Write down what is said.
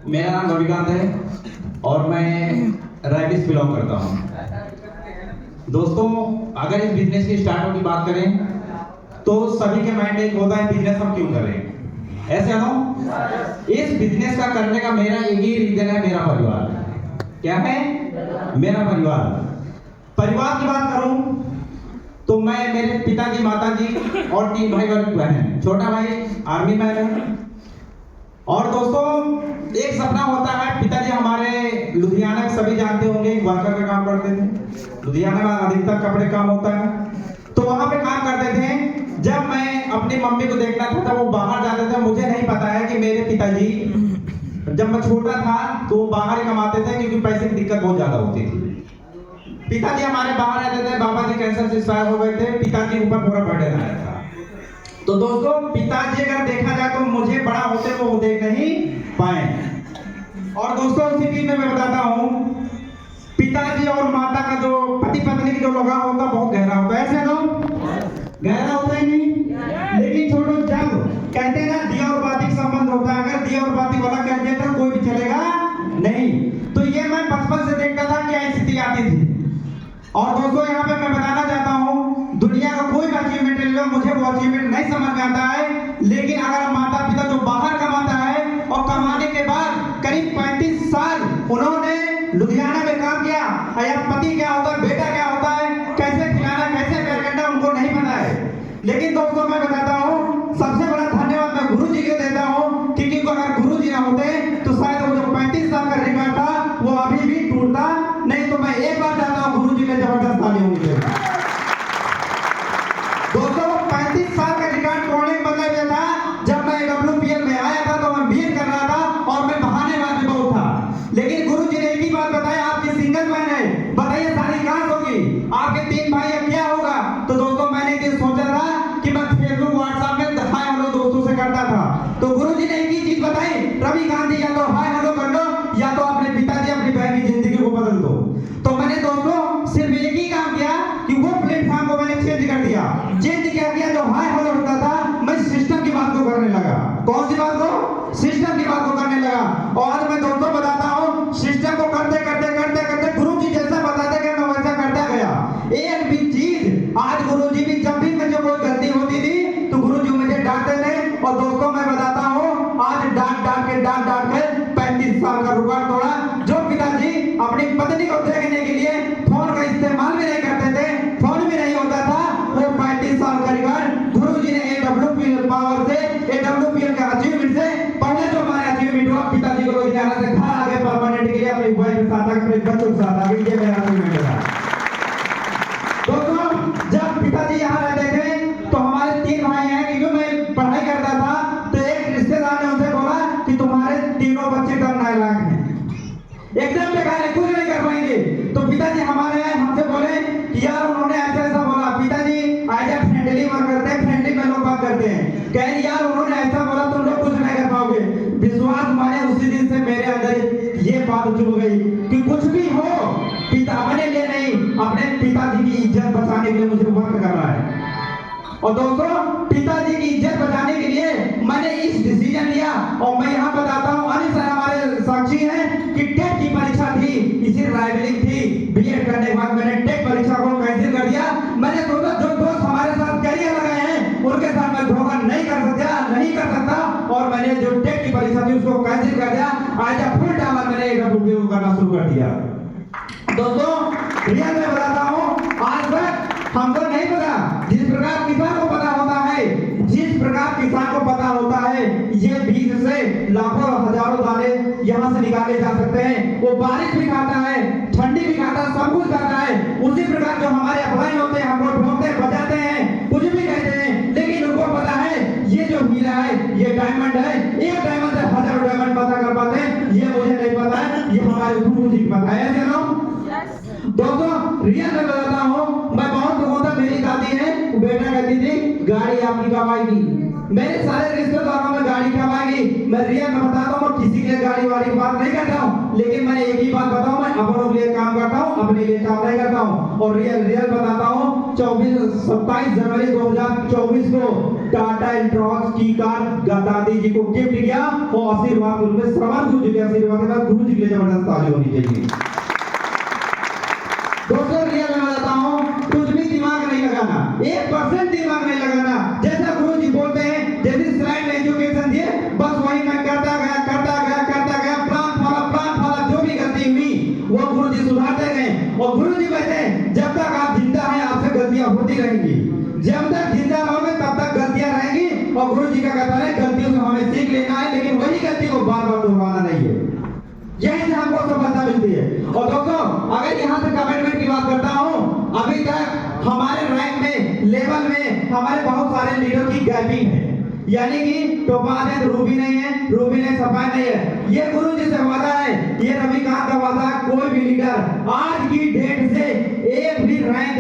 मेरा नाम रविकांत है और मैं रैबिस बिलोंग करता हूँ। दोस्तों, अगर इस बिजनेस की स्टार्टअप की बात करें तो सभी के माइंड में एक होता है बिजनेस हम क्यों कर रहे हैं, ऐसे नो। इस बिजनेस का करने का मेरा एक ही रीजन है, मेरा परिवार। क्या है? मेरा परिवार। परिवार की बात करूं तो मैं, मेरे पिताजी, माताजी और 3 भाई और बहन। छोटा भाई आर्मी मैन है। और दोस्तों, एक सपना होता है, पिताजी हमारे लुधियाना में सभी जानते होंगे वर्कर का काम करते थे। लुधियाना में अधिकतर कपड़े काम होता है, तो वहां पे काम करते थे। जब मैं अपनी मम्मी को देखता था तब वो बाहर जाते थे। मुझे नहीं पता है कि मेरे पिताजी, जब मैं छोटा था तो वो बाहर ही कमाते थे क्योंकि पैसे की दिक्कत बहुत ज्यादा होती थी। पिताजी हमारे बाहर रहते थे, बाबा जी कैंसर से एक्सपायर हो गए थे, पिताजी ऊपर पूरा बर्डन आया था। तो दोस्तों, पिताजी अगर देखा जाए तो मुझे बड़ा होते वो देख नहीं पाए। और दोस्तों, उसी बीच में मैं बताता हूँ, पिताजी और माता का जो पति पत्नी की जो लगाव होता है बहुत गहरा होता है, ऐसे ना गहरा होता है नहीं। लेकिन छोड़ो, जब कहते हैं ना दिया और बाती का संबंध होता है, अगर दिया और बाती वाला कह दिया तो कोई भी चलेगा नहीं। तो ये मैं बचपन से देखता था क्या स्थिति आती थी। और दोस्तों, यहाँ पे मैं बताना चाहता हूँ, दुनिया का कोई भी अचीवमेंट ले लो, मुझे वो अचीवमेंट नहीं समझ में आता है। लेकिन अगर माता पिता जो बाहर कमाता है और कमाने के बाद करीब 35 साल उन्होंने लुधियाना में काम किया, या पति क्या होता है, बेटा क्या होता है, कैसे खिलाना, कैसे प्यार करना, उनको नहीं पता है। लेकिन दोस्तों, मैं बताता हूँ, सबसे बड़ा धन्यवाद मैं गुरु जी को देता हूँ, क्योंकि अगर गुरु जी ना होते तो शायद वो जो 35 साल का रिकॉर्ड था वो अभी भी टूटता नहीं। तो मैं एक बार चाहता हूँ गुरु जी ने जबरदस्त ताली होनी चाहिए। दोस्तों, 35 साल का रिकॉर्ड तोड़ने का मतलब यह था, जब मैं WPL में आया था तो मैं बीएड कर रहा था और मैं बहानेबाज भी बहुत था। लेकिन गुरु जी ने एक ही बात बताया, आपकी सिंगल बहन है, बताइए शादी कहां होगी, आपके 3 भाई अब क्या होगा। तो दोस्तों, मैंने एक दिन सोचा था कि मैं फेसबुक व्हाट्सएप में हाय हेलो दोस्तों से करता था। तो गुरु जी ने एक ही चीज बताई, रवि गांधी या तो हाय हेलो कर लो या तो अपने पिताजी अपनी बहन की जिंदगी को बदल दो। तो मैंने दोस्तों सिर्फ एक ही काम किया कि वो प्लेटफॉर्म को मैंने चेंज कर दिया। चेंज क्या किया, जो हाय हेलो होता था मैं सिस्टम की बात को करने लगा। कौन सी बात को? सिस्टम की बात को करने लगा। और आज मैं दोस्तों बताता हूँ, सिस्टम को करते करते करते करते गुरु जी जैसा बताते गए मैं वैसा करता गया। एक भी चीज आज गुरु जी भी, जब भी मुझे कोई गलती होती थी तो गुरु जी मुझे डांटते थे। और दोस्तों, मैं बताता हूँ, आज डांट डांट के 35 साल का रिकॉर्ड तोड़ा। जो पिताजी अपनी पत्नी को देखने के लिए फोन का इस्तेमाल भी नहीं करते थे, फोन भी नहीं होता था, वो 35 साल का रिकॉर्ड गुरु जी ने AWPL पावर से, AWPL के अचीवमेंट से, पहले जो हमारे अचीवमेंट हुआ, पिताजी को लुधियाना से घर आगे परमानेंट के लिए अपनी वाइफ के साथ, अपने बच्चों के साथ आगे, ये मेरा अचीवमेंट था। दोस्तों, जब पिताजी यहाँ रहते थे तो हमारे 3 भाई हैं, क्योंकि मैं पढ़ाई करता था, तो एक रिश्तेदार ने उनसे बोला कि तुम्हारे तीनों बच्चे कम नालायक हैं, एग्जाम में कहा कुछ नहीं कर पाएंगे। तो पिताजी हमारे हैं, हमसे बोले कि यार उन्होंने ऐसा ऐसा बोला। पिताजी आज आप फ्रेंडली वर्क करते हैं, फ्रेंडली में लोग बात करते हैं, कह रहे यार उन्होंने ऐसा बोला तुम लोग कुछ नहीं कर पाओगे। विश्वास माने उसी दिन से मेरे अंदर ये बात जुड़ गई कि कुछ भी हो, पिता अपने लिए नहीं, अपने पिताजी की इज्जत बचाने के लिए मुझे वर्क करना है। और दोस्तों, पिताजी की इज्जत बचाने के लिए मैंने इस डिसीजन लिया। और मैं यहाँ बताता हूँ, अनिल सर हमारे साक्षी हैं कि टेट की परीक्षा थी, इसी राइवलिंग थी, बीएड करने के बाद मैंने टेट परीक्षा को कैंसिल कर दिया। मैंने सोचा जो दोस्त हमारे साथ करियर लगाए हैं उनके साथ मैं धोखा नहीं कर सकता, और मैंने जो टेट की परीक्षा थी उसको कैंसिल कर दिया। आज फुल टाइम मैंने AWPL करना शुरू कर दिया। दोस्तों, रियल में बताता हूँ, आज तक हमको नहीं पता, जिस प्रकार किसान को पता होता है, जिस प्रकार किसान को पता होता है ये बीज से लाखों हजारों दाने यहाँ से निकाले जा सकते हैं। वो बारिश भी खाता है, ठंडी भी खाता है, सब कुछ खाता है। उसी प्रकार जो हमारे अप्लाई होते हैं, हमको ठोकते बजाते हैं, कुछ भी कहते हैं, लेकिन उनको पता है ये जो हीरा है, ये डायमंड है, एक डायमंड से हजारों डायमंड पता कर पाते हैं। ये मुझे नहीं पता है, ये हमारे गुरु जी को पता है। ऐसे ना दोस्तों, रियल में बताता हूँ, मैं बहुत लोगों तक, मेरी दादी है, बेटा कहती थी गाड़ी आपकी कब आएगी, मेरे सारे रिश्तेदारों में गाड़ी कब आएगी। मैं रियल में बताता हूँ, मैं किसी के लिए गाड़ी वाली बात नहीं करता हूँ, लेकिन मैंने एक ही बात बताऊँ, मैं अपनों के लिए काम करता हूँ, अपने लिए काम नहीं करता हूँ। और रियल बताता हूँ, 27 जनवरी 2024 को टाटा इंट्रॉक्स की कार दादी जी को गिफ्ट किया और आशीर्वाद रूप में श्रवण गुरु जी के आशीर्वाद के बाद गुरु जी के लिए जबरदस्त ताली होनी चाहिए। दोस्तों रियल में बताता हूँ, कुछ भी दिमाग नहीं लगाना, 1% दिमाग नहीं लगाना। जैसा गुरु जी बोलते हैं, जैसी स्लाइड में एजुकेशन दिए, बस वही मैं करता गया प्लान फॉलो जो भी गलती हुई वो गुरु जी सुधारते गए। और गुरु जी कहते हैं जब तक आप जिंदा हैं आपसे गलतियां होती रहेंगी, जब तक जिंदा रहोगे तब तक गलतियां रहेंगी। और गुरु जी का कहता है गलतियों से हमें सीख लेना है, लेकिन वही गलती को बार बार दोहराना नहीं है। यही से हमको सफलता मिलती है। और दोस्तों अगर यहाँ से कमिटमेंट की बात करता हूँ, अभी तक हमारे रैंक में लेवल में हमारे बहुत सारे लीडर की गैपिंग है, यानी कि टोपाज है तो रूबी नहीं है, रूबी नहीं सफाई नहीं है। ये गुरु जी से वादा है, ये रविकांत का वादा, कोई भी लीडर आज की डेट से एक भी रैंक